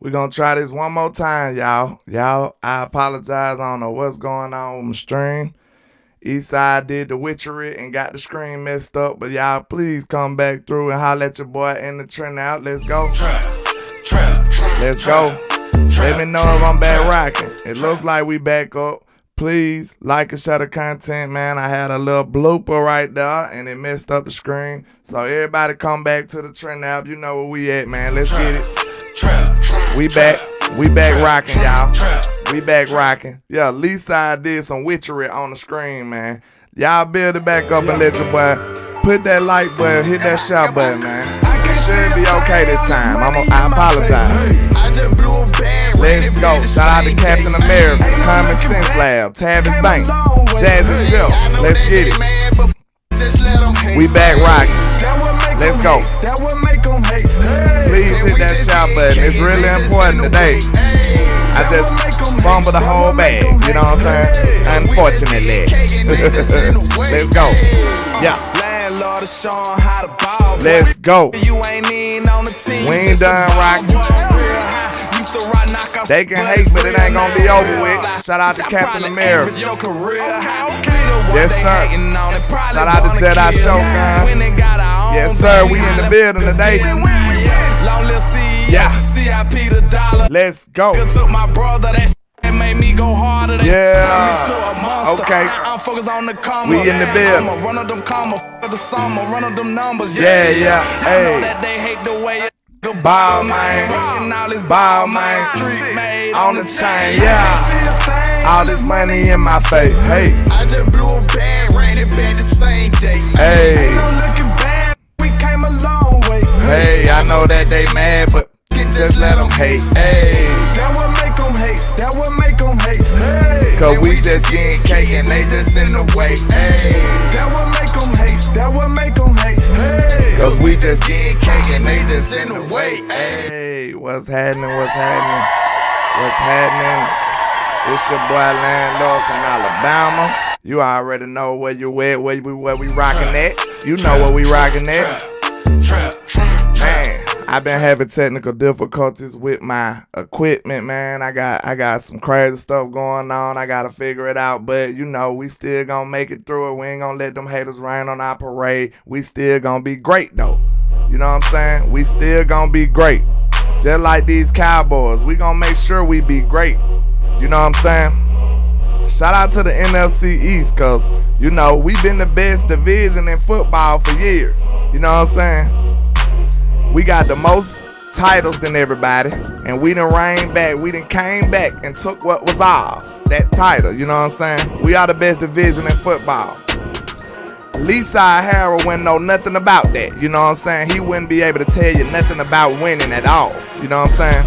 We're going to try this one more time, y'all. Y'all, I apologize. I don't know what's going on with my stream. Eastside did the witchery and got the screen messed up. But y'all, please come back through and holler at your boy in the trend out. Let's go. Let's go. Let me know if I'm back rocking. It looks like we back up. Please like and share the content, man. I had a little blooper right there and it messed up the screen. So everybody come back to the trend app. You know where we at, man. Let's get it. We back. We back rocking, y'all. We back rocking. Yeah, Leaside did some witchery on the screen, man. Y'all build it back up and let your boy put that like button, hit that share button, man. It should be okay this time. I apologize. Let's go. Shout out to Captain America, Common Sense Lab, Tavis Banks, Jazzy Jill. Let's get it. We back rocking. Let's go. Please hit that shout button. It's really important today. I just fumbled the whole bag. You know what I'm saying? Unfortunately. Let's go. Yeah. Let's go. We ain't done rocking. They can hate, but it ain't gonna be over with. Shout out to Captain America. Yes, sir. Shout out to Jedi Shogun. Yes, sir. We in the building today. Yeah. Let's go. Yeah. Okay. We in the building. Yeah. Hey. Ball man. On the chain. Yeah. All this money in my face. Hey. I just blew a bag, ran it back the same day. Hey. Ain't no looking back. We came a long way. Hey, I know that they mad, but just let them hate. Hey. That what make them hate. That what make them hate. Hey. Cause we just getting cake and they just in the way. Hey. That what make them hate. That what make them hate. Hey. Cause we just getting cake and they just in the way. Hey. What's happening? What's happening? What's happening? It's your boy Landlord from Alabama. You already know where you at, where we rockin' at. You know where we rockin' at. Man, I've been having technical difficulties with my equipment, man. I got some crazy stuff going on. I gotta figure it out, but you know, we still gonna make it through it. We ain't gonna let them haters rain on our parade. We still gonna be great though. You know what I'm saying? We still gonna be great. Just like these Cowboys, we gonna make sure we be great. You know what I'm saying? Shout out to the NFC East, cause you know we been the best division in football for years. You know what I'm saying? We got the most titles than everybody, and we done reigned back. We done came back and took what was ours, that title. You know what I'm saying? We are the best division in football. Leaside Harrell wouldn't know nothing about that. You know what I'm saying? He wouldn't be able to tell you nothing about winning at all. You know what I'm saying?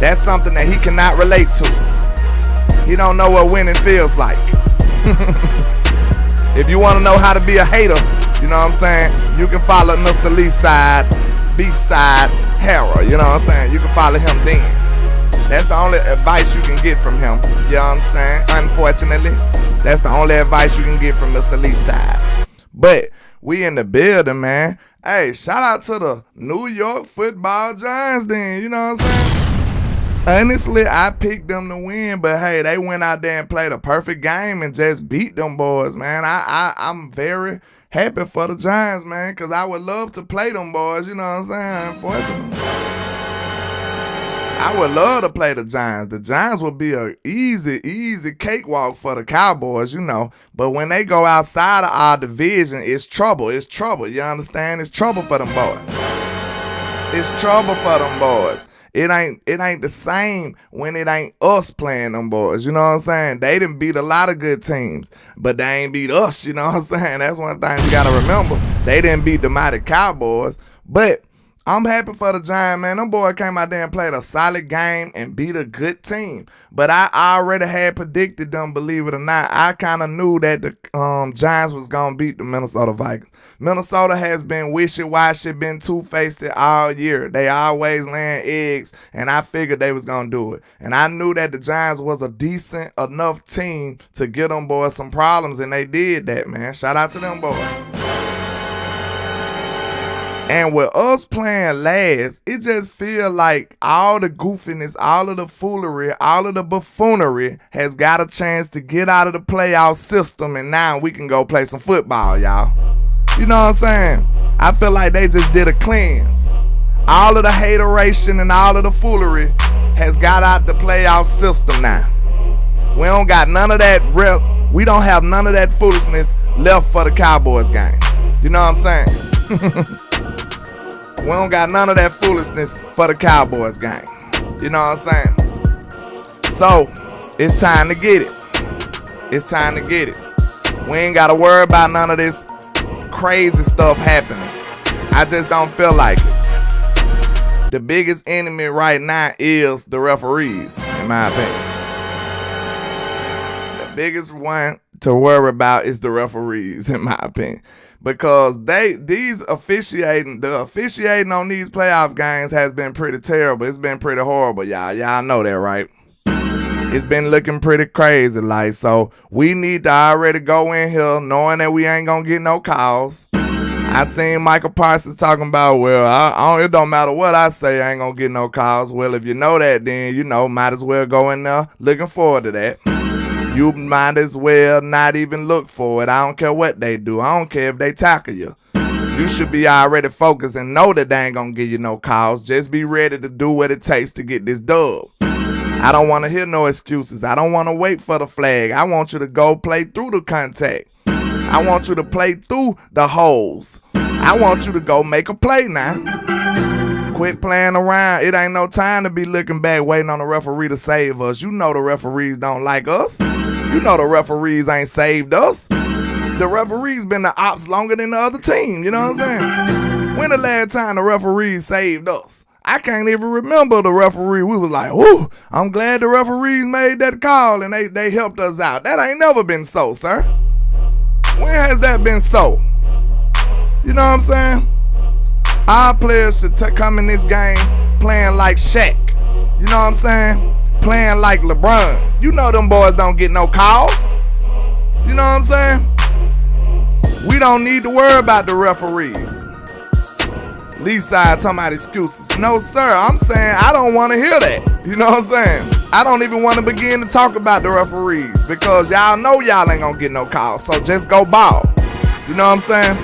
That's something that he cannot relate to. He don't know what winning feels like. If you want to know how to be a hater, you know what I'm saying, you can follow Mr. Leaside, B-Side, Harrell. You know what I'm saying? You can follow him then. That's the only advice you can get from him. You know what I'm saying? Unfortunately, that's the only advice you can get from Mr. Leaside. But we in the building, man. Hey, shout out to the New York Football Giants then. You know what I'm saying? Honestly, I picked them to win, but hey, they went out there and played a perfect game and just beat them boys, man. I'm very happy for the Giants, man, because I would love to play them boys, you know what I'm saying? Unfortunately, I would love to play the Giants. The Giants would be a easy cakewalk for the Cowboys, you know. But when they go outside of our division, it's trouble. It's trouble, you understand? It's trouble for them boys. It's trouble for them boys. It ain't the same when it ain't us playing them boys. You know what I'm saying? They done beat a lot of good teams, but they ain't beat us. You know what I'm saying? That's one thing you gotta remember. They didn't beat the mighty Cowboys, but I'm happy for the Giants, man. Them boys came out there and played a solid game and beat a good team. But I already had predicted them, believe it or not. I kind of knew that the Giants was going to beat the Minnesota Vikings. Minnesota has been wishy-washy, been two-faced all year. They always laying eggs, and I figured they was going to do it. And I knew that the Giants was a decent enough team to give them boys some problems, and they did that, man. Shout out to them boys. And with us playing last, it just feel like all the goofiness, all of the foolery, all of the buffoonery has got a chance to get out of the playoff system, and now we can go play some football, y'all. You know what I'm saying? I feel like they just did a cleanse. All of the hateration and all of the foolery has got out the playoff system now. We don't got none of that we don't have none of that foolishness left for the Cowboys game. You know what I'm saying? We don't got none of that foolishness for the Cowboys game. You know what I'm saying? So, it's time to get it. It's time to get it. We ain't got to worry about none of this crazy stuff happening. I just don't feel like it. The biggest enemy right now is the referees, in my opinion. The biggest one to worry about is the referees, in my opinion. Because the officiating on these playoff games has been pretty terrible. It's been pretty horrible, y'all. Y'all know that, right? It's been looking pretty crazy, like, so we need to already go in here knowing that we ain't gonna get no calls. I seen Michael Parsons talking about, well, it don't matter what I say, I ain't gonna get no calls. Well, if you know that, then, you know, might as well go in there looking forward to that. You might as well not even look for it. I don't care what they do. I don't care if they tackle you. You should be already focused and know that they ain't gonna give you no calls. Just be ready to do what it takes to get this dub. I don't want to hear no excuses. I don't want to wait for the flag. I want you to go play through the contact. I want you to play through the holes. I want you to go make a play now. Quit playing around. It ain't no time to be looking back waiting on the referee to save us. You know the referees don't like us. You know the referees ain't saved us. The referees been the ops longer than the other team. You know what I'm saying? When the last time the referees saved us? I can't even remember the referee. We was like, whoo, I'm glad the referees made that call and they helped us out. That ain't never been so, sir. When has that been so? You know what I'm saying? Our players should come in this game playing like Shaq. You know what I'm saying? Playing like LeBron. You know them boys don't get no calls. You know what I'm saying? We don't need to worry about the referees. Lee side talking about excuses. No, sir, I'm saying I don't want to hear that. You know what I'm saying? I don't even want to begin to talk about the referees because y'all know y'all ain't gonna get no calls. So just go ball. You know what I'm saying?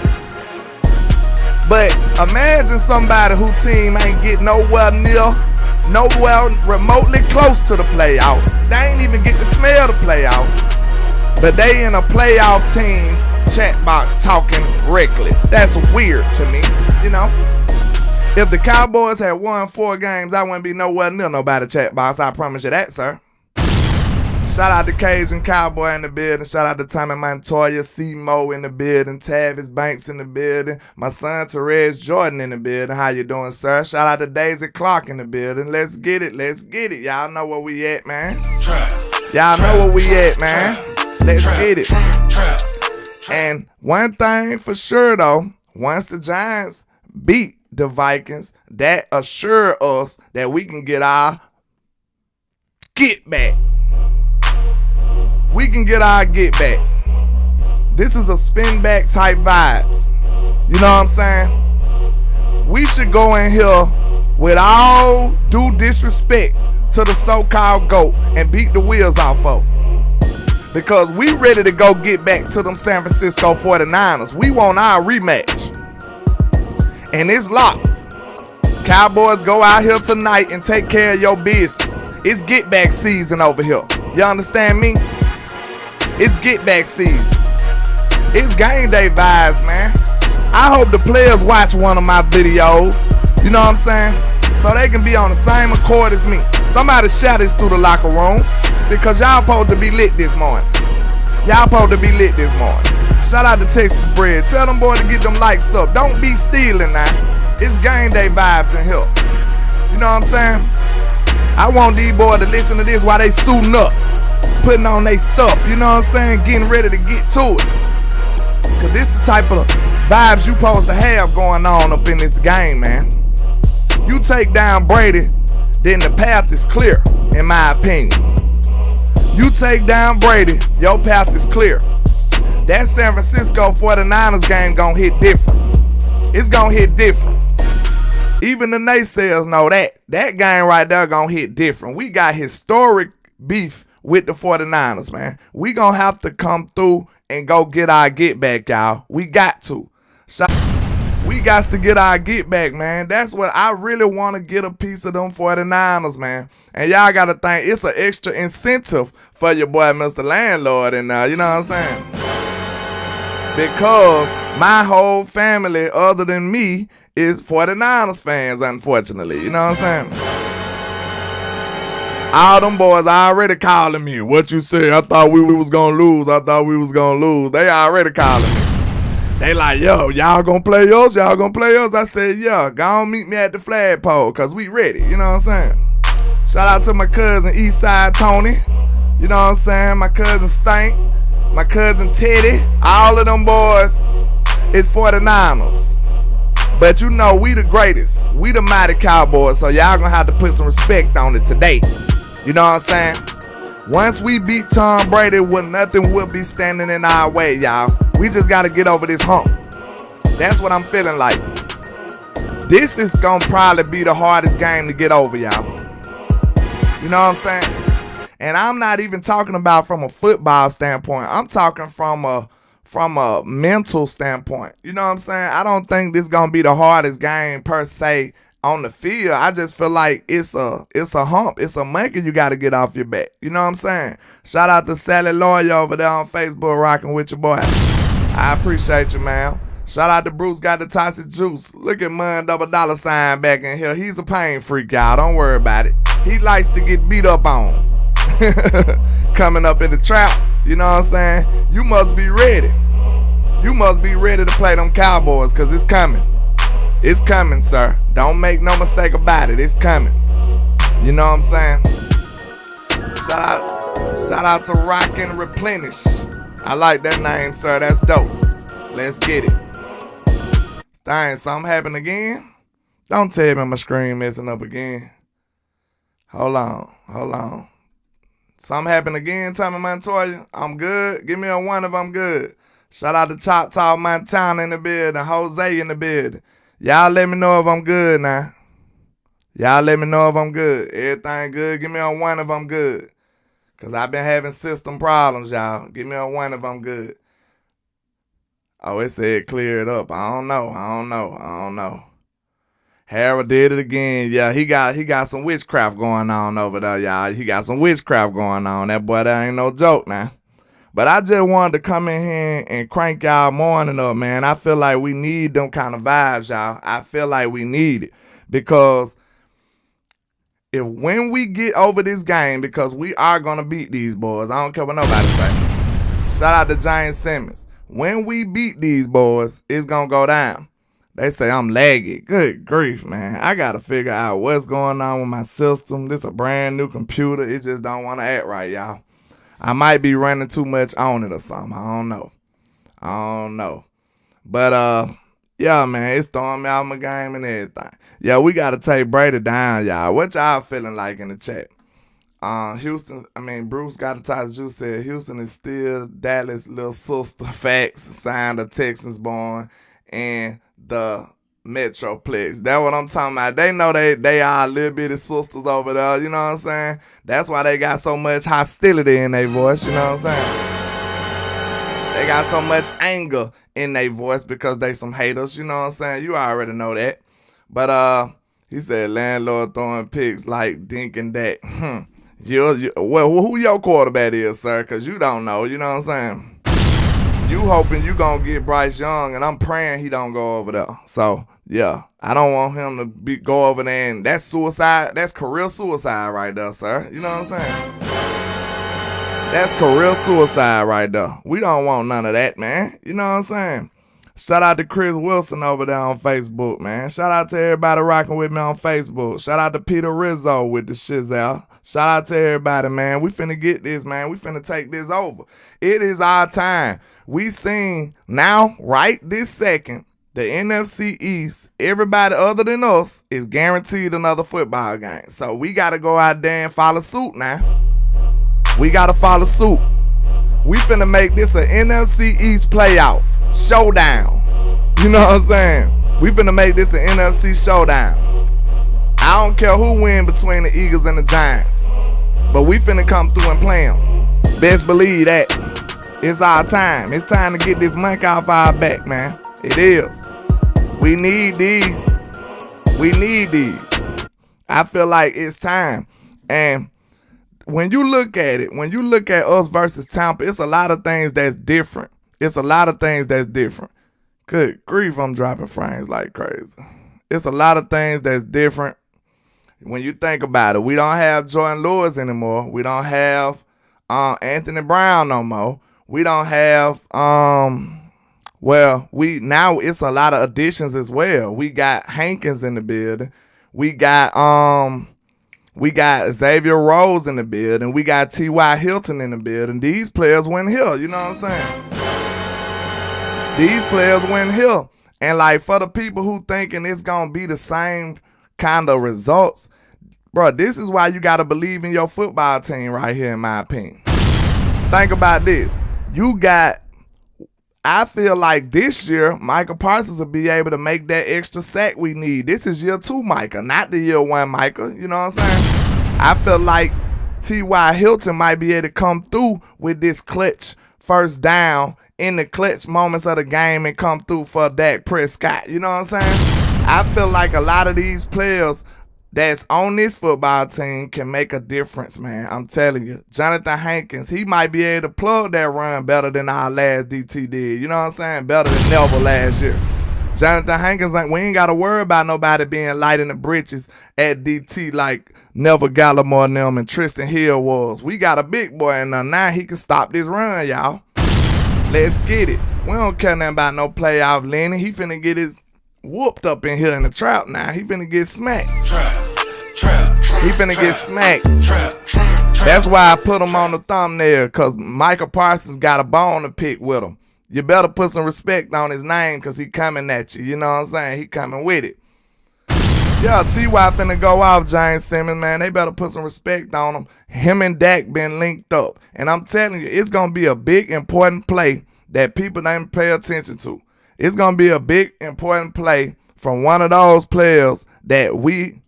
But imagine somebody whose team ain't get nowhere remotely close to the playoffs. They ain't even get to smell the playoffs. But they in a playoff team chat box talking reckless. That's weird to me, you know? If the Cowboys had won 4 games, I wouldn't be nowhere near nobody chat box. I promise you that, sir. Shout out to Cajun Cowboy in the building. Shout out to Tommy Montoya, C-Mo in the building, Tavis Banks in the building, my son Therese Jordan in the building. How you doing, sir? Shout out to Daisy Clark in the building. Let's get it. Let's get it. Y'all know where we at, man. Y'all know where we at, man. Let's get it. And one thing for sure, though, once the Giants beat the Vikings, that assure us that we can get our get back. We can get our get back. This is a spin back type vibes. You know what I'm saying? We should go in here with all due disrespect to the so-called GOAT and beat the wheels off of them. Because we ready to go get back to them San Francisco 49ers. We want our rematch. And it's locked. Cowboys, go out here tonight and take care of your business. It's get back season over here. You understand me? It's get back season. It's game day vibes, man. I hope the players watch one of my videos. You know what I'm saying? So they can be on the same accord as me. Somebody shout this through the locker room because y'all supposed to be lit this morning. Y'all supposed to be lit this morning. Shout out to Texas Bread. Tell them boys to get them likes up. Don't be stealing now. It's game day vibes in here. You know what I'm saying? I want these boys to listen to this while they suiting up, putting on their stuff. You know what I'm saying? Getting ready to get to it. Cause this the type of vibes you supposed to have going on up in this game, man. You take down Brady, then the path is clear, in my opinion. You take down Brady, your path is clear. That San Francisco 49ers game gonna hit different. it's gonna hit different. Even the naysayers know that. That game right there gonna hit different. We got historic beef with the 49ers, man. We gonna have to come through and go get our get back, y'all. We got to. We got to get our get back, man. That's what I really want to get a piece of them 49ers, man. And y'all got to think it's an extra incentive for your boy, Mr. Landlord. And you know what I'm saying? Because my whole family, other than me, is 49ers fans, unfortunately. You know what I'm saying? All them boys already calling me. What you say? I thought we was going to lose. I thought we was going to lose. They already calling me. They like, yo, y'all gonna play us? Y'all gonna play us? I said, yeah, go on meet me at the flagpole, because we ready. You know what I'm saying? Shout out to my cousin Eastside Tony. You know what I'm saying? My cousin Stank. My cousin Teddy. All of them boys is 49ers. But you know, we the greatest. We the mighty Cowboys, so y'all gonna have to put some respect on it today. You know what I'm saying? Once we beat Tom Brady, nothing will be standing in our way, y'all. We just got to get over this hump. That's what I'm feeling like. This is going to probably be the hardest game to get over, y'all. You know what I'm saying? And I'm not even talking about from a football standpoint. I'm talking from a mental standpoint. You know what I'm saying? I don't think this is going to be the hardest game per se on the field. I just feel like it's a hump. It's a monkey you got to get off your back. You know what I'm saying? Shout out to Sally Lawyer over there on Facebook rocking with your boy. I appreciate you, man. Shout out to Bruce got the toxic juice. Look at Mun $$ sign back in here. He's a pain freak, y'all. Don't worry about it. He likes to get beat up on. Coming up in the trap. You know what I'm saying? You must be ready. You must be ready to play them Cowboys, because it's coming. It's coming, sir. Don't make no mistake about it. It's coming. You know what I'm saying? Shout out to Rock and Replenish. I like that name, sir. That's dope. Let's get it. Dang, something happened again? Don't tell me my screen messing up again. Hold on. Something happened again, Tommy Montoya? I'm good. Give me a 1 if I'm good. Shout out to Choctaw Montana in the building. Jose in the building. Y'all let me know if I'm good now. Y'all let me know if I'm good. Everything good? Give me a 1 if I'm good. Because I've been having system problems, y'all. Give me a 1 if I'm good. Oh, it said clear it up. I don't know. Harold did it again. Yeah, he got some witchcraft going on over there, y'all. He got some witchcraft going on. That boy, that ain't no joke now. But I just wanted to come in here and crank y'all morning up, man. I feel like we need them kind of vibes, y'all. I feel like we need it. Because when we get over this game, because we are going to beat these boys. I don't care what nobody say. Shout out to James Simmons. When we beat these boys, it's going to go down. They say I'm laggy. Good grief, man. I got to figure out what's going on with my system. This is a brand new computer. It just don't want to act right, y'all. I might be running too much on it or something. I don't know. But, yeah, man, it's throwing me out my game and everything. Yeah, we got to take Brady down, y'all. What y'all feeling like in the chat? Bruce got a toxic juice said Houston is still Dallas' little sister. Facts. Signed the Texans born and the Metroplex. That's what I'm talking about. They know they are little bitty sisters over there. You know what I'm saying? That's why they got so much hostility in their voice. You know what I'm saying? They got so much anger in their voice because they some haters. You know what I'm saying? You already know that. But he said Landlord throwing picks like Dink and Dak. Well, who your quarterback is, sir? Because you don't know. You know what I'm saying? You hoping you going to get Bryce Young, and I'm praying he don't go over there. So, yeah, I don't want him to go over there, and that's suicide. That's career suicide right there, sir. You know what I'm saying? That's career suicide right there. We don't want none of that, man. You know what I'm saying? Shout out to Chris Wilson over there on Facebook, man. Shout out to everybody rocking with me on Facebook. Shout out to Peter Rizzo with the shizzle. Shout out to everybody, man. We finna get this, man. We finna take this over. It is our time. We seen now, right this second, the NFC East, everybody other than us is guaranteed another football game. So we got to go out there and follow suit now. We got to follow suit. We finna make this an NFC East playoff showdown. You know what I'm saying? We finna make this an NFC showdown. I don't care who win between the Eagles and the Giants, but we finna come through and play them. Best believe that. It's our time. It's time to get this monkey off our back, man. It is. We need these. We need these. I feel like it's time. And when you look at it, when you look at us versus Tampa, it's a lot of things that's different. It's a lot of things that's different. Good grief, I'm dropping frames like crazy. It's a lot of things that's different. When you think about it, we don't have Jordan Lewis anymore. We don't have Anthony Brown no more. We don't have now it's a lot of additions as well. We got Hankins in the building. We got Xavier Rose in the building. We got T.Y. Hilton in the building. These players went here, you know what I'm saying? These players went here. And like for the people who thinking it's gonna be the same kind of results, bro, this is why you gotta believe in your football team right here, in my opinion. Think about this. I feel like this year, Micah Parsons will be able to make that extra sack we need. This is year 2 Micah, not the year 1 Micah. You know what I'm saying? I feel like T.Y. Hilton might be able to come through with this clutch first down in the clutch moments of the game and come through for Dak Prescott. You know what I'm saying? I feel like a lot of these players that's on this football team can make a difference, man. I'm telling you. Jonathan Hankins, he might be able to plug that run better than our last DT did. You know what I'm saying? Better than Neville last year. Jonathan Hankins, like, we ain't got to worry about nobody being light in the britches at DT like Neville Gallimore and them and Tristan Hill was. We got a big boy in there. Now he can stop this run, y'all. Let's get it. We don't care nothing about no playoff Lenny. He finna get his whooped up in here in the trap now. He finna get smacked. He finna get smacked. That's why I put him on the thumbnail, because Micah Parsons got a bone to pick with him. You better put some respect on his name, because he coming at you. You know what I'm saying? He coming with it. Yeah, T.Y. finna go off, James Simmons, man. They better put some respect on him. Him and Dak been linked up. And I'm telling you, it's going to be a big, important play that people don't pay attention to. It's going to be a big, important play from one of those players that we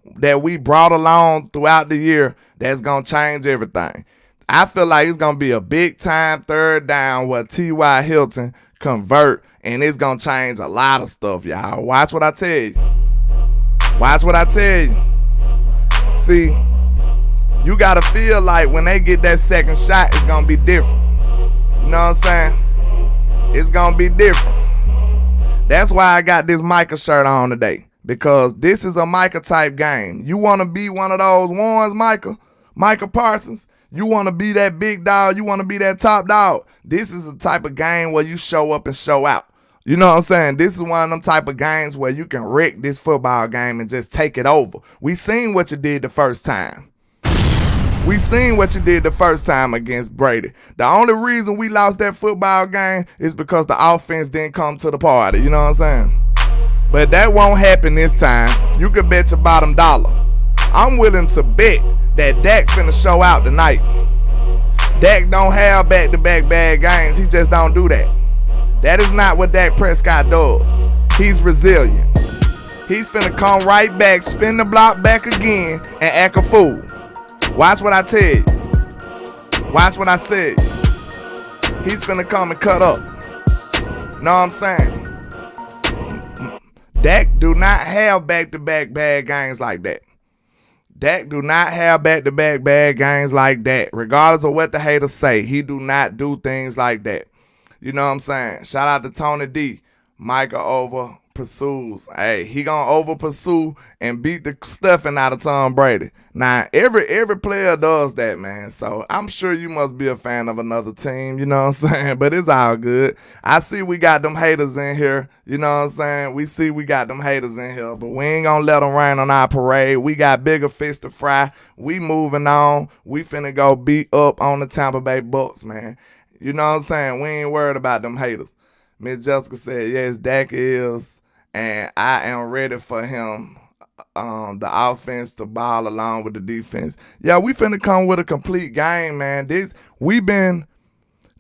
brought along throughout the year that's going to change everything. I feel like it's going to be a big-time third down where T.Y. Hilton convert, and it's going to change a lot of stuff, y'all. Watch what I tell you. Watch what I tell you. See, you got to feel like when they get that second shot, it's going to be different. You know what I'm saying? It's going to be different. That's why I got this Micah shirt on today, because this is a Micah type game. You want to be one of those ones, Micah Parsons? You want to be that big dog? You want to be that top dog? This is the type of game where you show up and show out. You know what I'm saying? This is one of them type of games where you can wreck this football game and just take it over. We seen what you did the first time. We seen what you did the first time against Brady. The only reason we lost that football game is because the offense didn't come to the party. You know what I'm saying? But that won't happen this time. You can bet your bottom dollar. I'm willing to bet that Dak finna show out tonight. Dak don't have back-to-back bad games. He just don't do that. That is not what Dak Prescott does. He's resilient. He's finna come right back, spin the block back again, and act a fool. Watch what I tell you. Watch what I said. He's finna come and cut up. Know what I'm saying? Dak do not have back-to-back bad games like that. Dak do not have back-to-back bad games like that. Regardless of what the haters say, he do not do things like that. You know what I'm saying? Shout out to Tony D. Micah over pursues. Hey, he gonna over pursue and beat the stuffing out of Tom Brady. Now, every player does that, man. So I'm sure you must be a fan of another team. You know what I'm saying? But it's all good. I see we got them haters in here. You know what I'm saying? We see we got them haters in here, but we ain't gonna let them rain on our parade. We got bigger fish to fry. We moving on. We finna go beat up on the Tampa Bay Bucks, man. You know what I'm saying? We ain't worried about them haters. Miss Jessica said, yes, Dak is, and I am ready for him, the offense to ball along with the defense. Yeah, we finna come with a complete game, man. We been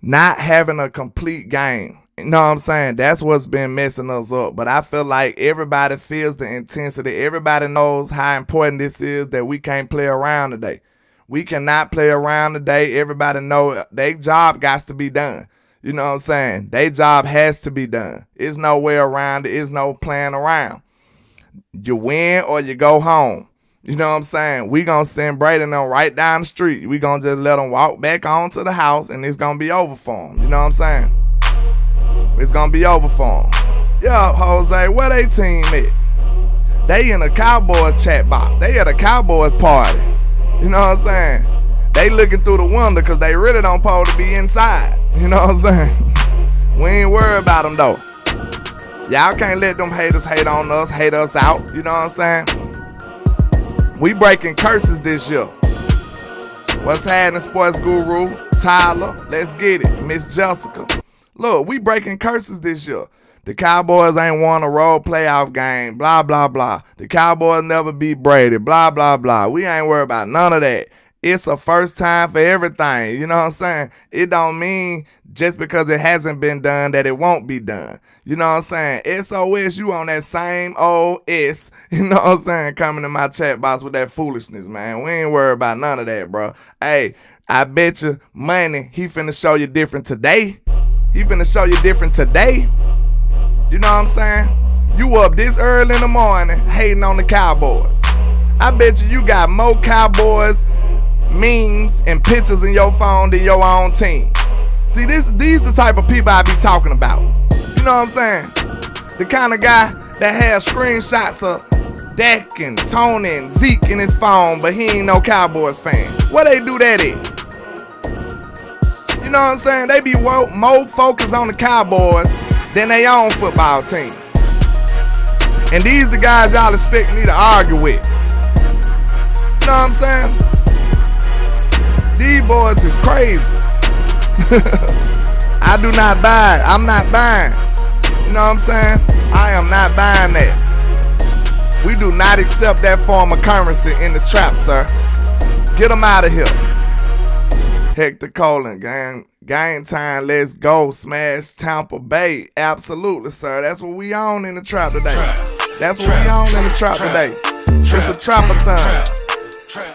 not having a complete game. You know what I'm saying? That's what's been messing us up. But I feel like everybody feels the intensity. Everybody knows how important this is, that we can't play around today. We cannot play around today. Everybody know their job got to be done. You know what I'm saying? Their job has to be done. There's no way around it. There's no playing around. You win or you go home. You know what I'm saying? We gonna send Brady and them right down the street. We gonna just let them walk back on to the house, and it's gonna be over for them. You know what I'm saying? It's gonna be over for them. Yo, Jose, where they team at? They in the Cowboys chat box. They at a Cowboys party. You know what I'm saying? They looking through the window because they really don't supposed to be inside. You know what I'm saying? We ain't worried about them though. Y'all can't let them haters hate on us, hate us out. You know what I'm saying? We breaking curses this year. What's happening, sports guru? Tyler, let's get it. Miss Jessica. Look, we breaking curses this year. The Cowboys ain't won a road playoff game, blah, blah, blah. The Cowboys never beat Brady, blah, blah, blah. We ain't worried about none of that. It's a first time for everything. You know what I'm saying? It don't mean just because it hasn't been done that it won't be done. You know what I'm saying? SOS, you on that same old S. You know what I'm saying? Coming to my chat box with that foolishness, man. We ain't worried about none of that, bro. Hey, I bet you money he finna show you different today. He finna show you different today. You know what I'm saying? You up this early in the morning hating on the Cowboys. I bet you got more Cowboys memes and pictures in your phone than your own team. See, these the type of people I be talking about. You know what I'm saying? The kind of guy that has screenshots of Dak and Tony and Zeke in his phone, but he ain't no Cowboys fan. Where they do that at? You know what I'm saying? They be more focused on the Cowboys than their own football team. And these the guys y'all expect me to argue with. You know what I'm saying? These boys is crazy. I do not buy it. I'm not buying. You know what I'm saying? I am not buying that. We do not accept that form of currency in the trap, sir. Get them out of here. Hector Colin, game time, let's go. Smash Tampa Bay. Absolutely, sir. That's what we on in the trap today. That's what we on in the trap today. It's a trap-a-thon.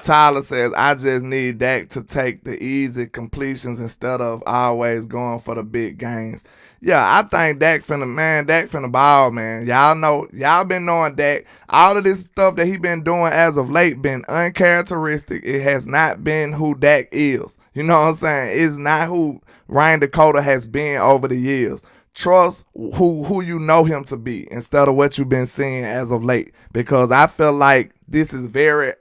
Tyler says, I just need Dak to take the easy completions instead of always going for the big gains. Yeah, I think Dak finna ball, man. Y'all know, y'all been knowing Dak. All of this stuff that he been doing as of late been uncharacteristic. It has not been who Dak is. You know what I'm saying? It's not who Ryan Dakota has been over the years. Trust who you know him to be instead of what you've been seeing as of late. Because I feel like this is very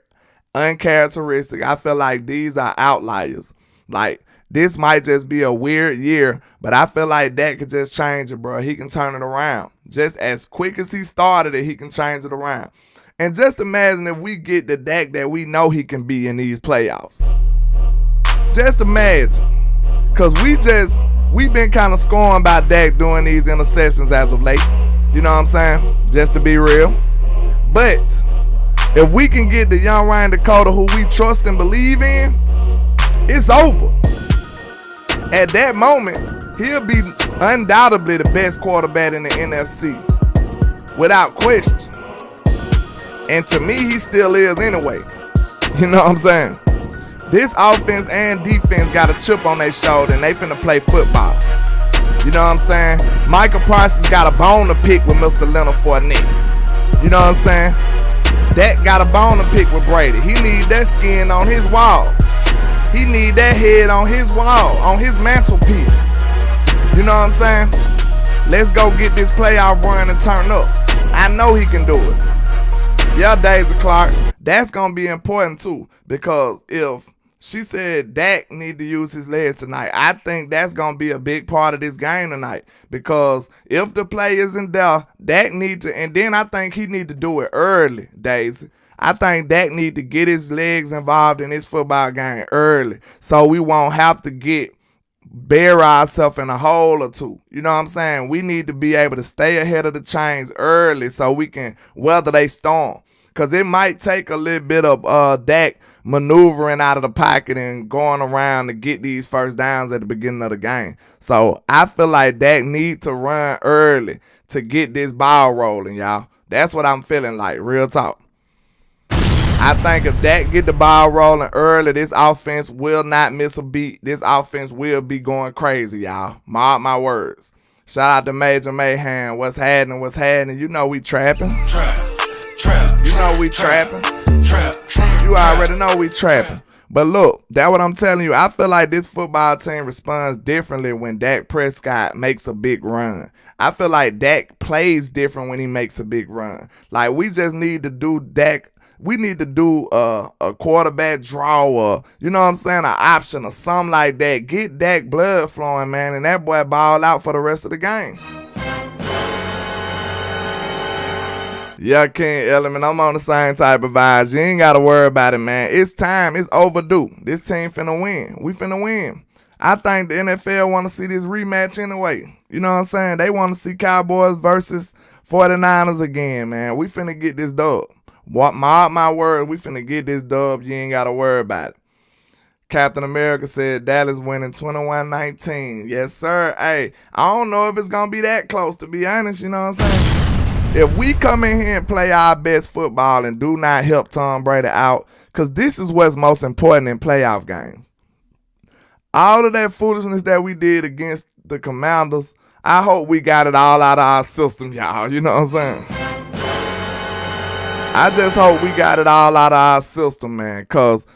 uncharacteristic. I feel like these are outliers. Like, this might just be a weird year, but I feel like Dak could just change it, bro. He can turn it around. Just as quick as he started it, he can change it around. And just imagine if we get the Dak that we know he can be in these playoffs. Just imagine. Because we been kind of scoring by Dak doing these interceptions as of late. You know what I'm saying? Just to be real. But if we can get the young Ryan Dakota who we trust and believe in, it's over. At that moment, he'll be undoubtedly the best quarterback in the NFC. Without question. And to me, he still is anyway. You know what I'm saying? This offense and defense got a chip on their shoulder and they finna play football. You know what I'm saying? Michael Parsons got a bone to pick with Mr. Leonard Fournette. You know what I'm saying? Dak got a bone to pick with Brady. He need that skin on his wall. He need that head on his wall, on his mantelpiece. You know what I'm saying? Let's go get this playoff run and turn up. I know he can do it. Yeah, Daisy Clark, that's going to be important too. Because if she said Dak need to use his legs tonight, I think that's going to be a big part of this game tonight. Because if the play isn't there, Dak need to, and then I think he need to do it early, Daisy. I think Dak need to get his legs involved in this football game early so we won't have to bury ourselves in a hole or two. You know what I'm saying? We need to be able to stay ahead of the chains early so we can weather they storm. Because it might take a little bit of Dak maneuvering out of the pocket and going around to get these first downs at the beginning of the game. So I feel like Dak need to run early to get this ball rolling, y'all. That's what I'm feeling like, real talk. I think if Dak get the ball rolling early, this offense will not miss a beat. This offense will be going crazy, y'all. Mark my words. Shout out to Major Mayhem. What's happening? You know we trapping. Trap. You know we trapping. You already know we trapping. But look, that's what I'm telling you. I feel like this football team responds differently when Dak Prescott makes a big run. I feel like Dak plays different when he makes a big run. Like, we just need to do Dak. We need to do a quarterback draw, or, you know what I'm saying, an option or something like that. Get Dak blood flowing, man, and that boy ball out for the rest of the game. Yeah, King Element, I'm on the same type of vibes. You ain't got to worry about it, man. It's time. It's overdue. This team finna win. We finna win. I think the NFL want to see this rematch anyway. You know what I'm saying? They want to see Cowboys versus 49ers again, man. We finna get this dub. Mark my word, we finna get this dub. You ain't got to worry about it. Captain America said Dallas winning 21-19. Yes, sir. Hey, I don't know if it's going to be that close, to be honest. You know what I'm saying? If we come in here and play our best football and do not help Tom Brady out, because this is what's most important in playoff games. All of that foolishness that we did against the Commanders, I hope we got it all out of our system, y'all. You know what I'm saying? I just hope we got it all out of our system, man, because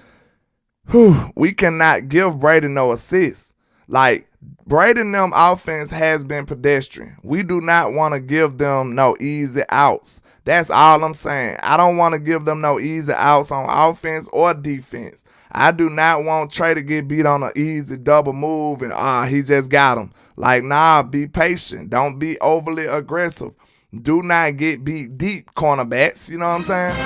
we cannot give Brady no assists. Like, Brady and them offense has been pedestrian. We do not want to give them no easy outs. That's all I'm saying. I don't want to give them no easy outs on offense or defense. I do not want Trey to get beat on an easy double move and he just got him. Like, nah, be patient. Don't be overly aggressive. Do not get beat deep, cornerbacks. You know what I'm saying?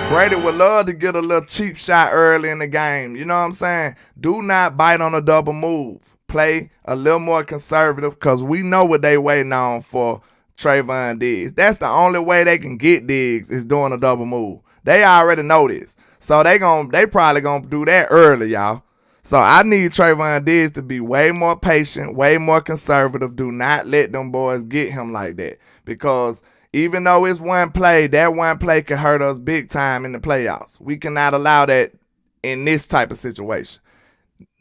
Brady would love to get a little cheap shot early in the game. You know what I'm saying? Do not bite on a double move. Play a little more conservative, because we know what they waiting on for Trayvon Diggs. That's the only way they can get Diggs, is doing a double move. They already know this. So they probably going to do that early, y'all. So I need Trayvon Diggs to be way more patient, way more conservative. Do not let them boys get him like that, because even though it's one play, that one play can hurt us big time in the playoffs. We cannot allow that in this type of situation.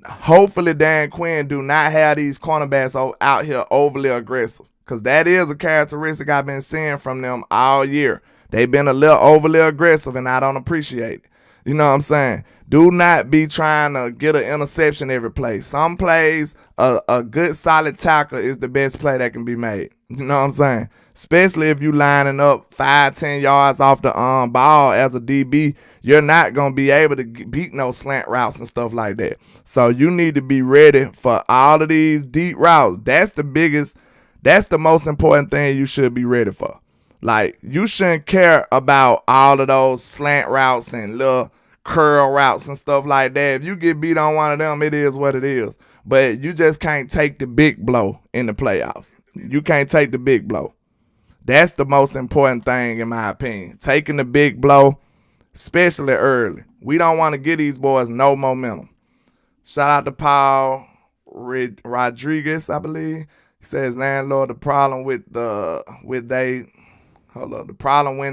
Hopefully Dan Quinn do not have these cornerbacks out here overly aggressive, because that is a characteristic I've been seeing from them all year. They've been a little overly aggressive, and I don't appreciate it. You know what I'm saying? Do not be trying to get an interception every play. Some plays, a good solid tackle is the best play that can be made. You know what I'm saying? Especially if you lining up 5-10 yards off the ball as a DB, you're not going to be able to beat no slant routes and stuff like that. So you need to be ready for all of these deep routes. That's the most important thing you should be ready for. Like, you shouldn't care about all of those slant routes and little curl routes and stuff like that. If you get beat on one of them, it is what it is. But you just can't take the big blow in the playoffs. You can't take the big blow. That's the most important thing, in my opinion. Taking the big blow, especially early. We don't want to give these boys no momentum. Shout out to Paul Rodriguez, I believe. He says, Landlord, the problem when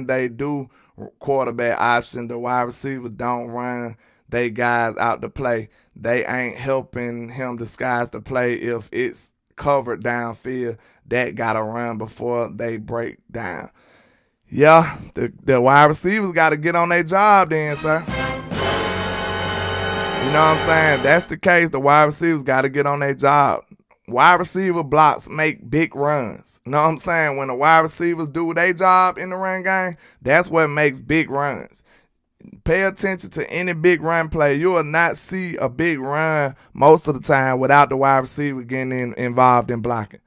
they do quarterback option, the wide receivers don't run they guys out to play. They ain't helping him disguise the play. If it's covered downfield, that got to run before they break down. Yeah, the wide receivers got to get on their job then, sir. You know what I'm saying? That's the case. The wide receivers got to get on their job. Wide receiver blocks make big runs. You know what I'm saying? When the wide receivers do their job in the run game, that's what makes big runs. Pay attention to any big run play. You will not see a big run most of the time without the wide receiver getting involved in blocking.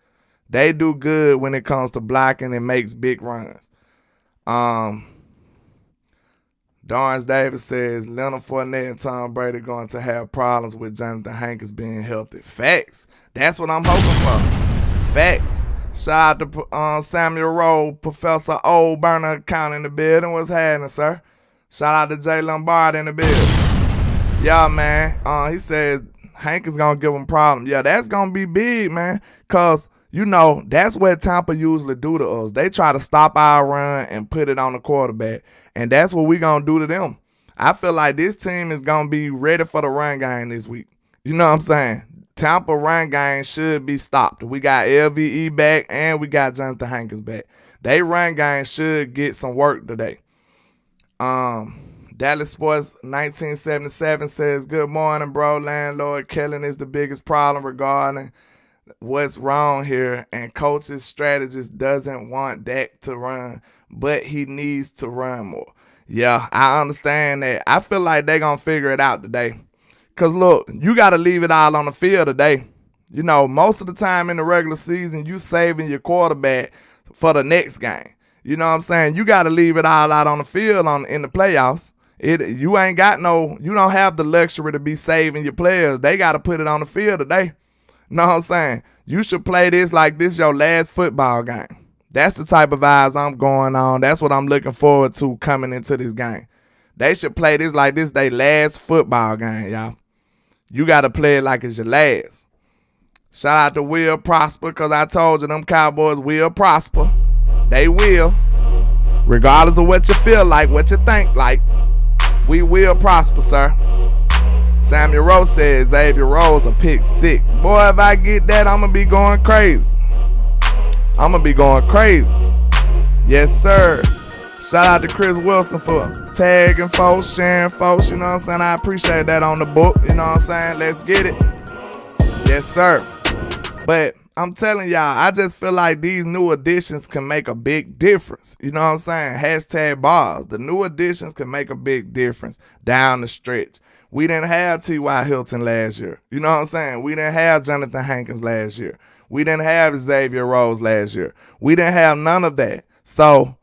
They do good when it comes to blocking and makes big runs. Darns Davis says Leonard Fournette and Tom Brady going to have problems with Jonathan Hankins being healthy. Facts. That's what I'm hoping for. Facts. Shout out to Samuel Rowe, Professor Old Burner County in the building. What's happening, sir? Shout out to Jay Lombard in the building. Yeah, man. He says Hank is going to give him problems. Yeah, that's going to be big, man. Because, you know, that's what Tampa usually do to us. They try to stop our run and put it on the quarterback. And that's what we're going to do to them. I feel like this team is going to be ready for the run game this week. You know what I'm saying? Tampa run game should be stopped. We got LVE back and we got Jonathan Hankins back. They run game should get some work today. Dallas Sports 1977 says, good morning, bro. Landlord, Kellen is the biggest problem regarding what's wrong here, and coach's strategist doesn't want Dak to run, but he needs to run more. Yeah, I understand that. I feel like they're going to figure it out today. Because, look, you got to leave it all on the field today. You know, most of the time in the regular season, you saving your quarterback for the next game. You know what I'm saying? You got to leave it all out on the field in the playoffs. You don't have the luxury to be saving your players. They got to put it on the field today. Know what I'm saying? You should play this like this your last football game. That's the type of vibes I'm going on. That's what I'm looking forward to coming into this game. They should play this like this their last football game, y'all. You got to play it like it's your last. Shout out to Will Prosper, because I told you them Cowboys will prosper. They will. Regardless of what you feel like, what you think like, we will prosper, sir. Samuel Rose says Xavier Rose a pick 6. Boy, if I get that, I'm going to be going crazy. I'm going to be going crazy. Yes, sir. Shout out to Chris Wilson for tagging folks, sharing folks. You know what I'm saying? I appreciate that on the book. You know what I'm saying? Let's get it. Yes, sir. But I'm telling y'all, I just feel like these new additions can make a big difference. You know what I'm saying? Hashtag bars. The new additions can make a big difference down the stretch. We didn't have T.Y. Hilton last year. You know what I'm saying? We didn't have Jonathan Hankins last year. We didn't have Xavier Rose last year. We didn't have none of that. So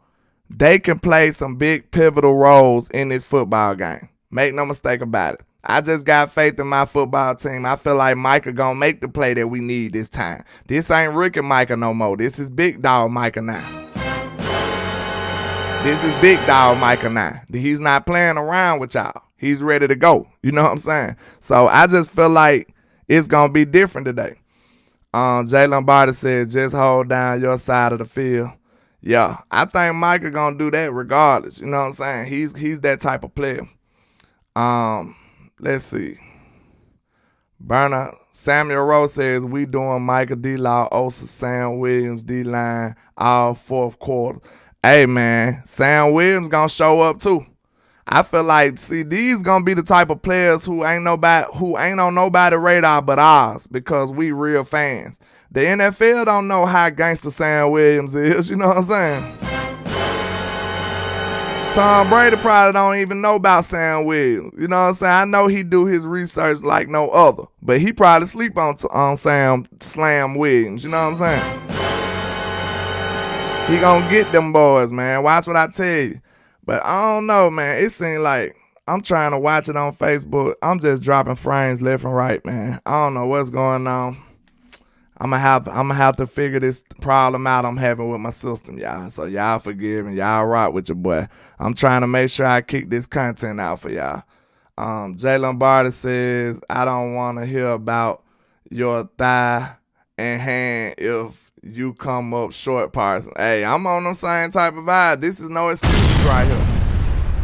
they can play some big pivotal roles in this football game. Make no mistake about it. I just got faith in my football team. I feel like Micah gonna make the play that we need this time. This ain't rookie Micah no more. This is big dog Micah now. This is big dog Micah now. He's not playing around with y'all. He's ready to go. You know what I'm saying? So I just feel like it's gonna be different today. Jay Lombardi said, just hold down your side of the field. Yeah, I think Micah gonna do that regardless. You know what I'm saying? He's that type of player. Let's see. Burner Samuel Rose says we doing Micah D-Law, Osa, Sam Williams, D-line all fourth quarter. Hey man, Sam Williams gonna show up too. I feel like, see, these gonna be the type of players who ain't on nobody's radar but ours, because we real fans. The NFL don't know how gangster Sam Williams is, you know what I'm saying? Tom Brady probably don't even know about Sam Williams. You know what I'm saying? I know he do his research like no other, but he probably sleep on Sam Slam Williams. You know what I'm saying? He gonna get them boys, man. Watch what I tell you. But I don't know, man. It seems like I'm trying to watch it on Facebook. I'm just dropping frames left and right, man. I don't know what's going on. I'm gonna have to figure this problem out I'm having with my system, y'all. So y'all forgive me. Y'all rock with your boy. I'm trying to make sure I kick this content out for y'all. Jay Lombardi says, I don't want to hear about your thigh and hand if you come up short, Parson. Hey, I'm on them same type of vibe. This is no excuses right here.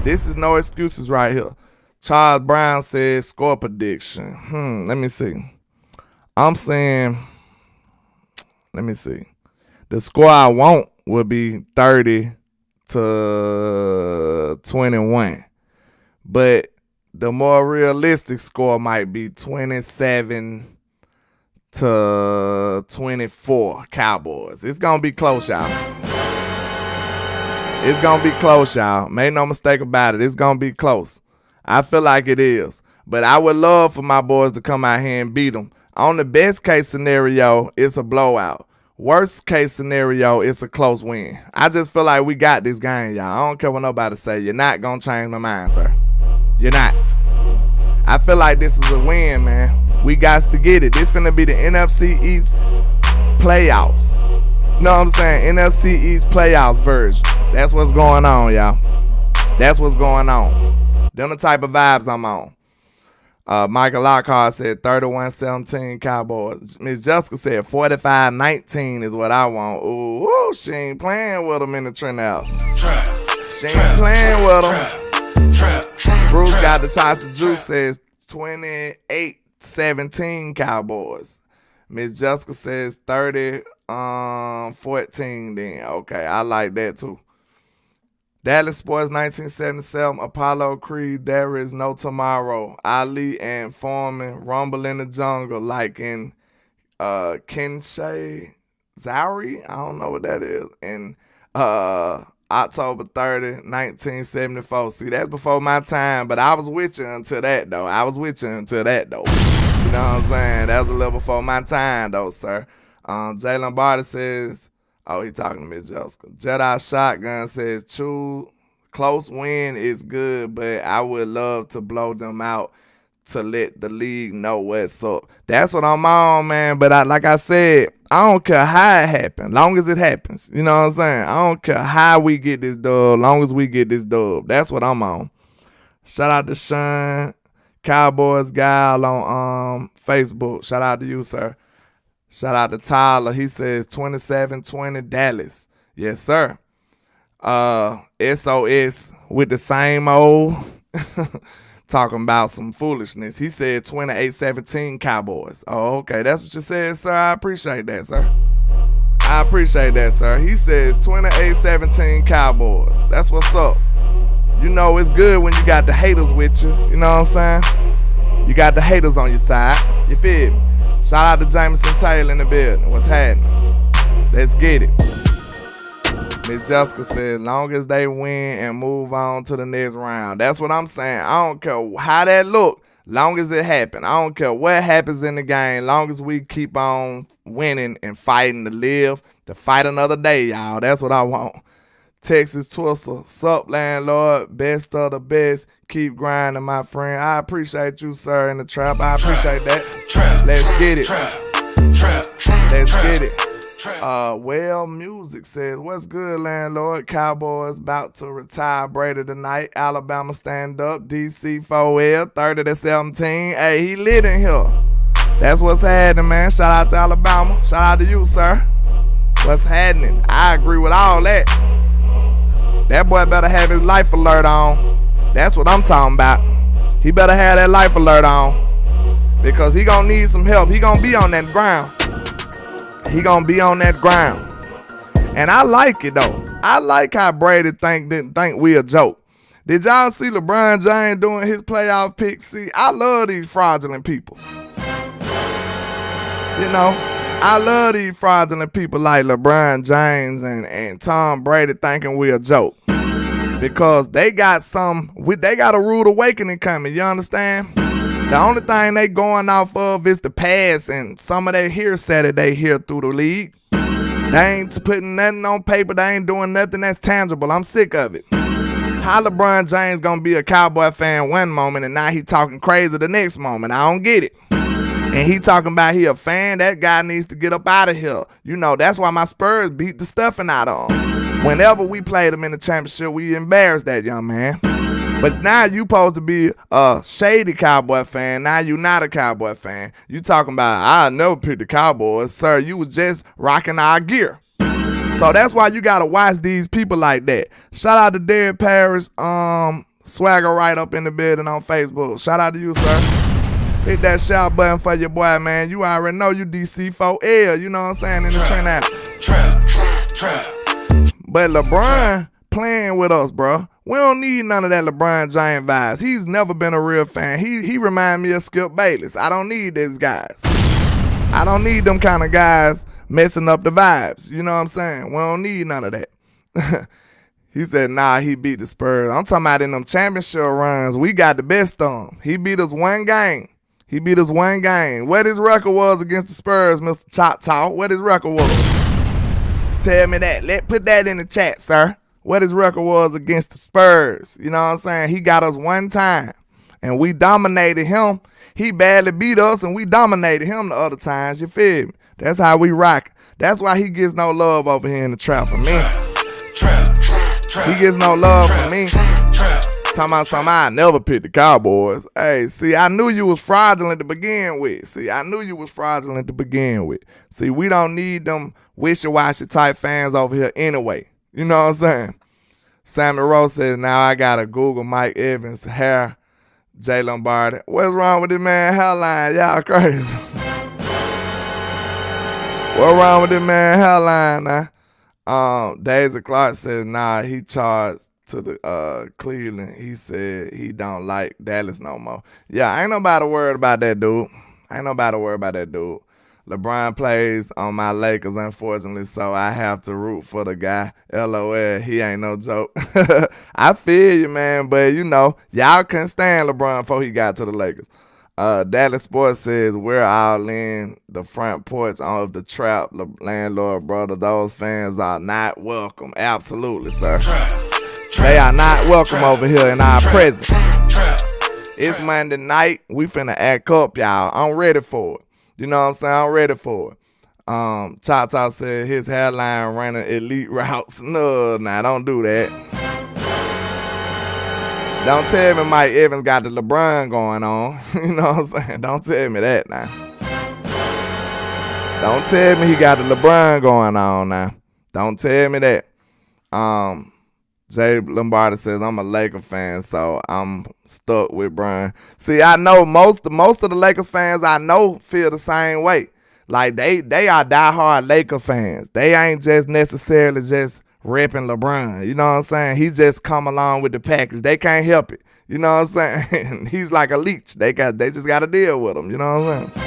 This is no excuses right here. Charles Brown says score prediction. Let me see. I'm saying, let me see. The score I want would be 30-21. But the more realistic score might be 27-24 Cowboys. It's going to be close, y'all. It's going to be close, y'all. Make no mistake about it. It's going to be close. I feel like it is. But I would love for my boys to come out here and beat them. On the best case scenario, it's a blowout. Worst case scenario, it's a close win. I just feel like we got this game, y'all. I don't care what nobody say. You're not going to change my mind, sir. You're not. I feel like this is a win, man. We got to get it. This finna be the NFC East playoffs. You know what I'm saying? NFC East playoffs version. That's what's going on, y'all. That's what's going on. Them the type of vibes I'm on. Michael Lockhart said 31-17 Cowboys. Miss Jessica said 45-19 is what I want. Ooh, she ain't playing with them in the trend out. She ain't playing with them. Bruce got the Tyson Juice says 28-17 Cowboys. Miss Jessica says 30-14 then. Okay, I like that too. Dallas Sports 1977, Apollo Creed, There Is No Tomorrow, Ali and Foreman, Rumble in the Jungle, like in Kenshay Zauri, I don't know what that is, and October 30, 1974. See, that's before my time, but I was with you until that, though. You know what I'm saying? That was a little before my time, though, sir. Jalen Barter says, oh, he talking to Miss Jessica. Jedi Shotgun says, true, close win is good, but I would love to blow them out to let the league know what's up. That's what I'm on, man. But like I said, I don't care how it happens, long as it happens. You know what I'm saying? I don't care how we get this dub, long as we get this dub. That's what I'm on. Shout out to Sean, Cowboys gal on Facebook. Shout out to you, sir. Shout out to Tyler. He says 27-20 Dallas. Yes, sir. SOS with the same old talking about some foolishness. He said 28-17 Cowboys. Oh, okay. That's what you said, sir. I appreciate that, sir. He says 28-17 Cowboys. That's what's up. You know it's good when you got the haters with you. You know what I'm saying? You got the haters on your side. You feel me? Shout out to Jameson Taylor in the building. What's happening? Let's get it. Miss Jessica says, long as they win and move on to the next round. That's what I'm saying. I don't care how that look, long as it happen. I don't care what happens in the game, long as we keep on winning and fighting to live, to fight another day, y'all. That's what I want. Texas Twister, sup, landlord, best of the best. Keep grinding, my friend. I appreciate you, sir, in the trap. I appreciate that. Let's get it. Let's get it. Well, Music says, what's good, landlord? Cowboys about to retire Brady tonight. Alabama stand up. DC 4L, 30-17. Hey, he lit in here. That's what's happening, man. Shout out to Alabama. Shout out to you, sir. What's happening? I agree with all that. That boy better have his life alert on. That's what I'm talking about. He better have that life alert on. Because he gonna need some help. He gonna be on that ground. And I like it, though. I like how Brady think we a joke. Did y'all see LeBron James doing his playoff pick? See, I love these fraudulent people. You know, I love these fraudulent people like LeBron James and Tom Brady thinking we a joke. Because they got a rude awakening coming, you understand? The only thing they going off of is the past and some of that hearsay that they hear through the league. They ain't putting nothing on paper. They ain't doing nothing that's tangible. I'm sick of it. How LeBron James gonna be a Cowboy fan one moment and now he talking crazy the next moment? I don't get it. And he talking about he a fan. That guy needs to get up out of here. You know, that's why my Spurs beat the stuffing out of him. Whenever we played him in the championship, we embarrassed that young man. But now you supposed to be a shady Cowboy fan. Now you not a Cowboy fan. You talking about, I never picked the Cowboys. Sir, you was just rocking our gear. So that's why you got to watch these people like that. Shout out to Derek Paris, swagger right up in the building on Facebook. Shout out to you, sir. Hit that shout button for your boy, man. You already know you DC4L, you know what I'm saying, in the trend app. But LeBron playing with us, bro. We don't need none of that LeBron James vibes. He's never been a real fan. He remind me of Skip Bayless. I don't need these guys. I don't need them kind of guys messing up the vibes. You know what I'm saying? We don't need none of that. He said, nah, he beat the Spurs. I'm talking about in them championship runs, we got the best of them. He beat us one game. What his record was against the Spurs, Mr. Choctaw? What his record was? Tell me that. Put that in the chat, sir. What his record was against the Spurs. You know what I'm saying? He got us one time, and we dominated him. He badly beat us, and we dominated him the other times. You feel me? That's how we rock. That's why he gets no love over here in the trap for me. He gets no love from me. Talking about something I never picked the Cowboys. Hey, see, I knew you was fraudulent to begin with. See, we don't need them wishy-washy type fans over here anyway. You know what I'm saying? Sammy Rose says, now I got to Google Mike Evans' hair, Jay Lombardi. What's wrong with this man hairline? Y'all crazy. What's wrong with this man hairline now? Daisy Clark says, nah, he charged to the Cleveland. He said he don't like Dallas no more. Yeah, ain't nobody worried about that dude. LeBron plays on my Lakers, unfortunately, so I have to root for the guy. LOL, he ain't no joke. I feel you, man, but you know, y'all couldn't stand LeBron before he got to the Lakers. Dallas Sports says, we're all in the front porch of the trap, Landlord brother. Those fans are not welcome. Absolutely, sir. They are not welcome over here in our presence. It's Monday night. We finna act up, y'all. I'm ready for it. You know what I'm saying? I'm ready for it. Tata said his hairline running elite routes. No, nah, don't do that. Don't tell me Mike Evans got the LeBron going on. You know what I'm saying? Don't tell me that now. Don't tell me he got the LeBron going on now. Don't tell me that. Jay Lombardi says, I'm a Laker fan, so I'm stuck with Bron. See, I know most of the Lakers fans I know feel the same way. Like, they are diehard Laker fans. They ain't just necessarily just repping LeBron. You know what I'm saying? He just come along with the package. They can't help it. You know what I'm saying? He's like a leech. They just got to deal with him. You know what I'm saying?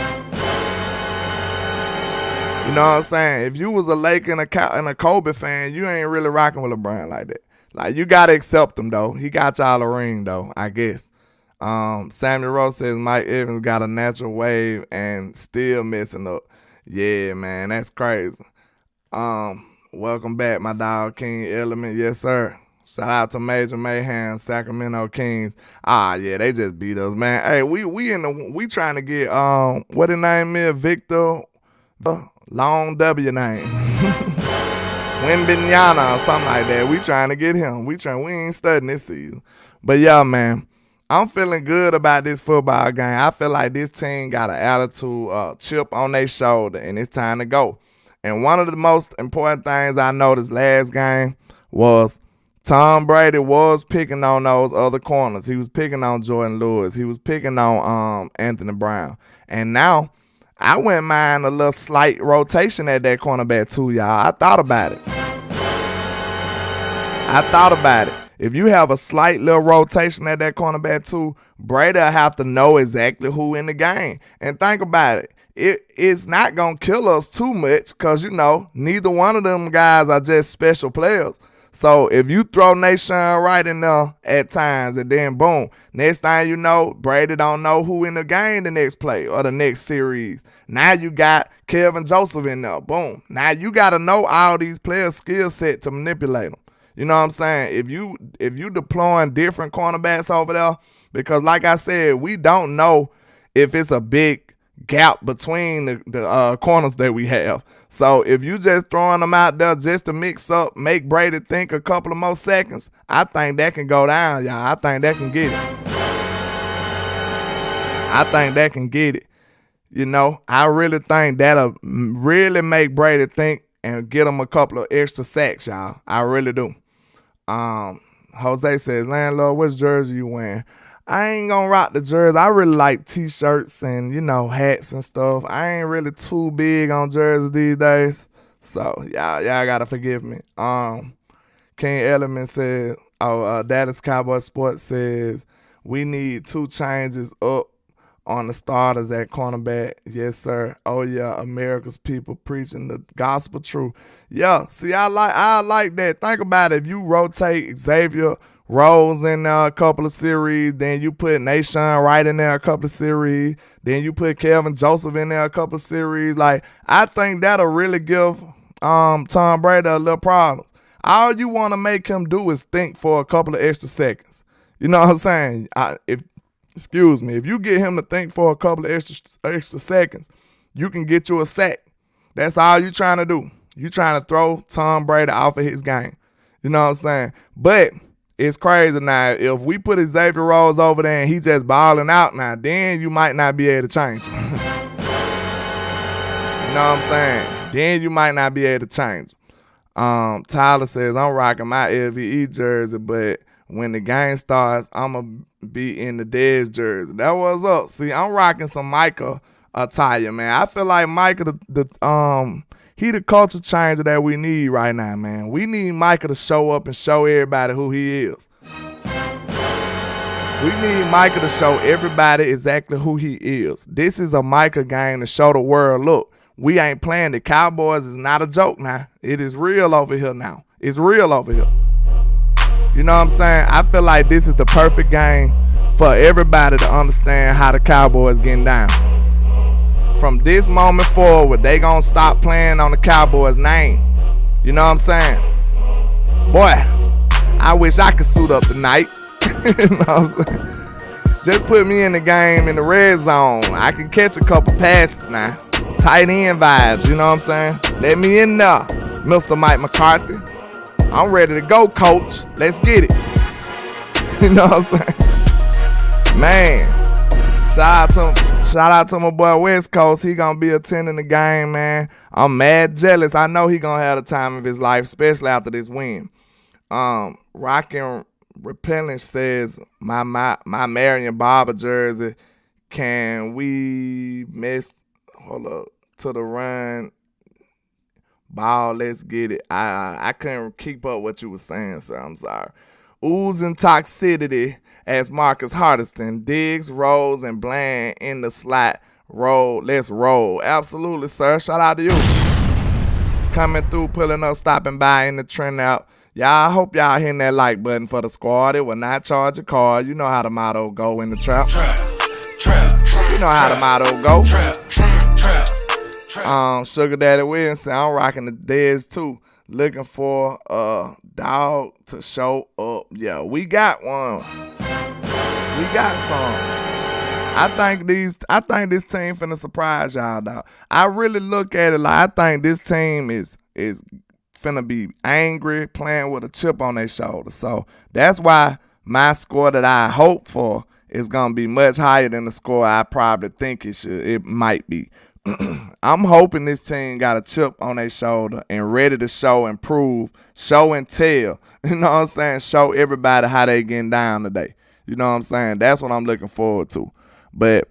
You know what I'm saying? If you was a Laker and a Kobe fan, you ain't really rocking with LeBron like that. Like, you got to accept him, though. He got y'all a ring, though, I guess. Sammy Rose says Mike Evans got a natural wave and still messing up. Yeah, man, that's crazy. Welcome back, my dog, King Element. Yes, sir. Shout out to Major Mayhem, Sacramento Kings. Yeah, they just beat us, man. Hey, we trying to get, what his name is, Victor, long W name. Wimbignana or something like that. We trying to get him. We ain't studying this season. But yeah, man, I'm feeling good about this football game. I feel like this team got an attitude, chip on their shoulder, and it's time to go. And one of the most important things I noticed last game was Tom Brady was picking on those other corners. He was picking on Jordan Lewis. He was picking on Anthony Brown. And now I wouldn't mind a little slight rotation at that cornerback too, y'all. I thought about it. If you have a slight little rotation at that cornerback too, Brady will have to know exactly who in the game. And think about it. It's not going to kill us too much because, you know, neither one of them guys are just special players. So if you throw Nation right in there at times and then boom, next thing you know, Brady don't know who in the game the next play or the next series. Now you got Kelvin Joseph in there. Boom. Now you got to know all these players' skill set to manipulate them. You know what I'm saying? If you deploying different cornerbacks over there, because like I said, we don't know if it's a big gap between the corners that we have. So if you just throwing them out there just to mix up, make Brady think a couple of more seconds, I think that can go down, y'all. I think that can get it. You know, I really think that'll really make Brady think and get him a couple of extra sacks, y'all. I really do. Jose says, Landlord, which jersey you wearing? I ain't gonna rock the jersey. I really like t-shirts and, you know, hats and stuff. I ain't really too big on jerseys these days. So, y'all gotta forgive me. King Element says, Dallas Cowboys Sports says, we need 2 changes up on the starters at cornerback. Yes, sir. Oh, yeah, America's people preaching the gospel truth. Yeah, see, I like that. Think about it. If you rotate Xavier Rose in there a couple of series, then you put Nation right in there a couple of series, then you put Kelvin Joseph in there a couple of series. Like, I think that'll really give Tom Brady a little problem. All you want to make him do is think for a couple of extra seconds. You know what I'm saying? If you get him to think for a couple of extra seconds, you can get you a sack. That's all you trying to do. You trying to throw Tom Brady off of his game. You know what I'm saying? But It's crazy now. If we put Xavier Rhodes over there and he just balling out now, then you might not be able to change him. You know what I'm saying? Then you might not be able to change him. Tyler says, I'm rocking my LVE jersey, but when the game starts, I'm going to be in the Dez jersey. That was up. See, I'm rocking some Micah attire, man. I feel like Micah, he the culture changer that we need right now, man. We need Micah to show up and show everybody who he is. We need Micah to show everybody exactly who he is. This is a Micah game to show the world, look, we ain't playing. The Cowboys is not a joke now. It is real over here now. It's real over here. You know what I'm saying? I feel like this is the perfect game for everybody to understand how the Cowboys getting down. From this moment forward, they gonna stop playing on the Cowboys' name. You know what I'm saying? Boy, I wish I could suit up tonight. You know what I'm saying? Just put me in the game in the red zone. I can catch a couple passes now. Tight end vibes, you know what I'm saying? Let me in there, Mr. Mike McCarthy. I'm ready to go, coach. Let's get it. You know what I'm saying? Man, shout out to my boy West Coast. He gonna be attending the game, man. I'm mad jealous. I know he gonna have the time of his life, especially after this win. Rockin' Repellent says, my Marion Barber jersey, can we miss, hold up, to the run, ball, let's get it. I couldn't keep up what you were saying, sir. I'm sorry. Oozing toxicity as Marcus Hardiston. Diggs, Rose, and Bland in the slot. Roll. Let's roll. Absolutely, sir. Shout out to you. Coming through, pulling up, stopping by in the trend out. Y'all, I hope y'all hitting that like button for the squad. It will not charge a card. You know how the motto go in the trap. You know how the motto go. Sugar Daddy Williams, I'm rocking the Dez too. Looking for a dog to show up. Yeah, we got one. We got some. I think this team finna surprise y'all, dog. I really look at it like I think this team is finna be angry, playing with a chip on their shoulder. So that's why my score that I hope for is gonna be much higher than the score I probably think it might be. I'm hoping this team got a chip on their shoulder and ready to show and prove, show and tell. You know what I'm saying? Show everybody how they getting down today. You know what I'm saying? That's what I'm looking forward to. But,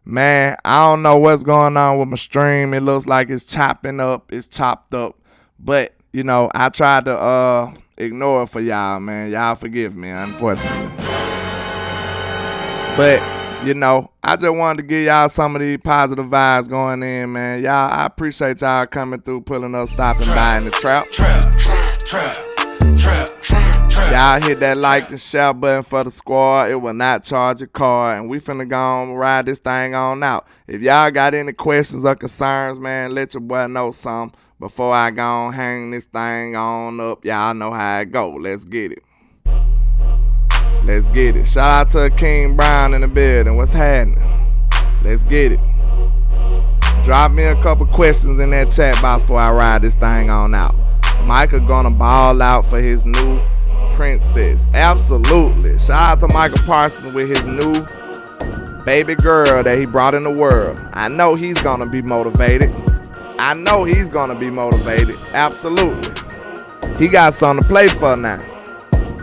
man, I don't know what's going on with my stream. It looks like it's chopping up. It's chopped up. But, you know, I tried to ignore it for y'all, man. Y'all forgive me, unfortunately. But, you know, I just wanted to give y'all some of these positive vibes going in, man. Y'all, I appreciate y'all coming through, pulling up, stopping by in the trap. Y'all hit that like and share button for the squad. It will not charge a card. And we finna go on and ride this thing on out. If y'all got any questions or concerns, man, let your boy know something before I go on hang this thing on up. Y'all know how it go. Let's get it. Let's get it. Shout out to King Brown in the building. What's happening? Let's get it. Drop me a couple questions in that chat box before I ride this thing on out. Micah gonna ball out for his new princess. Absolutely. Shout out to Michael Parsons with his new baby girl that he brought in the world. I know he's gonna be motivated. Absolutely. He got something to play for now.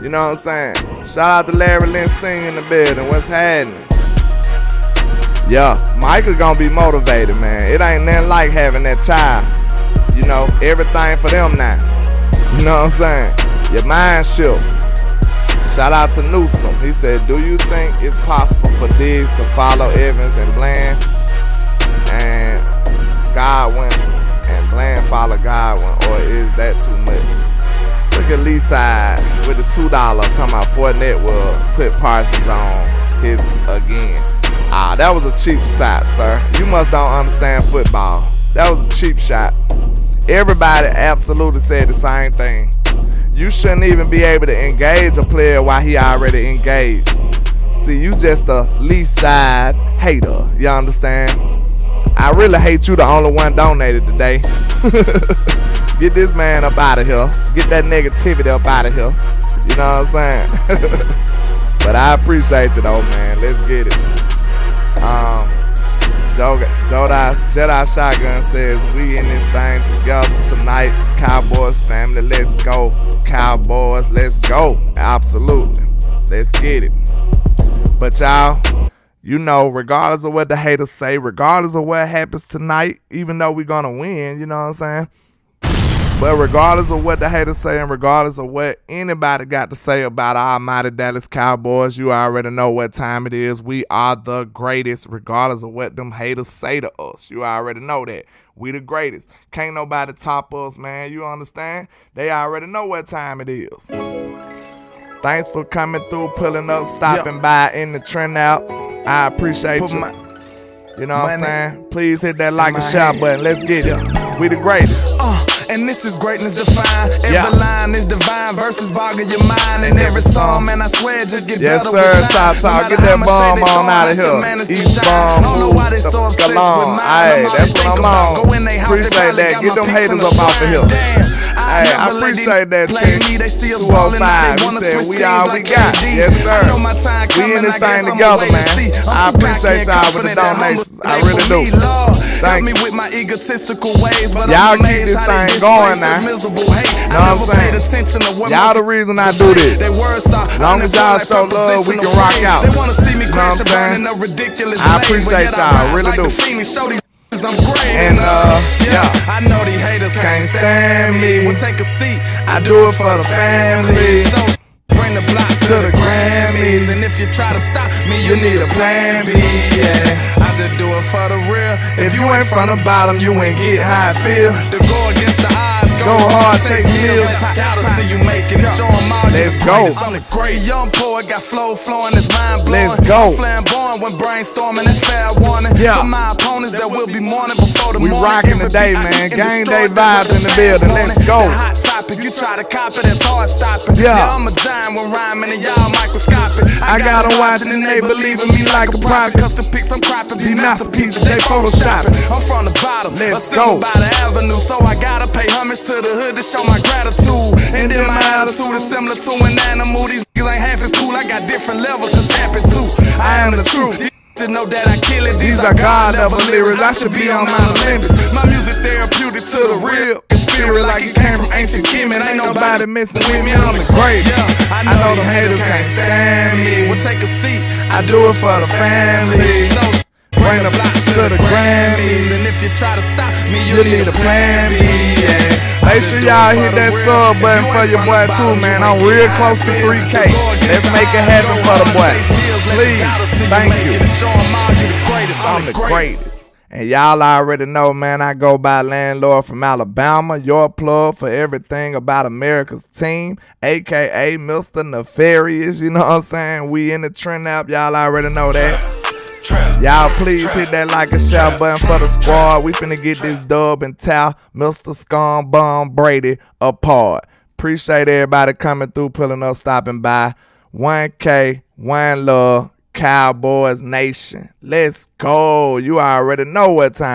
You know what I'm saying? Shout out to Larry Lynn Singh in the building. What's happening? Yeah, Micah gonna be motivated, man. It ain't nothing like having that child. You know, everything for them now. You know what I'm saying? Your mind shift. Shout out to Newsom. He said, do you think it's possible for Diggs to follow Evans and Bland and Godwin and Bland follow Godwin, or is that too much? Look at Lee side with the $2 talking about Fournette will put Parsons on his again. That was a cheap shot, sir. You must don't understand football. That was a cheap shot. Everybody absolutely said the same thing. You shouldn't even be able to engage a player while he already engaged. See, you just a Lee side hater. You understand? I really hate you, the only one donated today. Get this man up out of here. Get that negativity up out of here. You know what I'm saying? But I appreciate you though, man. Let's get it. Jedi Shotgun says we in this thing together tonight. Cowboys family, let's go. Cowboys, let's go. Absolutely. Let's get it. But y'all, you know, regardless of what the haters say, regardless of what happens tonight, even though we're gonna win, you know what I'm saying? But regardless of what the haters say and regardless of what anybody got to say about our mighty Dallas Cowboys, you already know what time it is. We are the greatest, regardless of what them haters say to us. You already know that. We the greatest. Can't nobody top us, man. You understand? They already know what time it is. Thanks for coming through, pulling up, stopping by in the trend out. I appreciate you. You know what I'm saying? Please hit that like and share button. Let's get it. We the greatest. And this is greatness defined. Every line is divine. Verses boggle your mind. And every song, man, I swear, just get better with time. Talk. Get that bomb on out of here. East bomb, Cologne. Hey, that's what I'm on. Appreciate that. Get them haters up off of here. Hey, I appreciate that, Team 205. You said we all we got. Yes, sir. We in this thing together, man. I appreciate y'all with the donations. I really do. Thank you. Y'all keep this thing going now. Know what I'm saying? Y'all the reason I do this. As long as y'all show love, we can rock out. You know what I'm saying? I appreciate y'all, really do. And yeah, I know these haters can't stand me. We'll take a seat. I do it for the family. Bring the block to the Grammys. And if you try to stop me, You need a plan B, yeah. I just do it for the real. If you ain't from the bottom, you ain't get how I feel. To go against the odds, Go hard, take meals. How till you make it. Show 'em all Let's you go. I'm the great young poet, got flow flowing, it's mind blowing. Let's go. I'm flamboyant when brainstorming, that's fair warning. Yeah. For my opponents that will be mourning before the We morning. rocking today, man. GameDay vibes in the building. Let's go. The hot topic, you try to copy, that's hard stopping. Yeah. I'm a giant when rhyming and y'all microscopic. I got them watching and they believe in me like a prophet. Custom pics, I'm cropping, Be masterpieces, they photoshopping. I'm from the bottom, Let's a go. by the avenue, so I gotta pay homage to the hood to show my gratitude. And then my attitude is similar to an animal. These niggas ain't half as cool, I got different levels to tap into. I am the truth. You should know that I kill it. These are God level lyrics. I should be on Mount Olympus. My music therapeutic to the real Spirit like it came from ancient Kemet. Ain't nobody messing with me, I'm the greatest. I know them haters can't stand me. We'll take a seat. I do it for the family. Bring the block to the Grammys. And if you try to stop me, You need a plan B, yeah. Make sure y'all hit that sub button for your boy too, man. I'm real close to 3K. Let's make it happen for the boy. Please, thank you. I'm the greatest. And y'all already know, man, I go by Landlord from Alabama. Your plug for everything about America's team, a.k.a. Mr. Nefarious. You know what I'm saying? We in the trend app. Y'all already know that. Y'all please hit that like and share button for the squad. We finna get this dub and towel Mr. Scum Bum Brady apart. Appreciate everybody coming through, pulling up, stopping by. 1K, one love, Cowboys Nation. Let's go. You already know what time.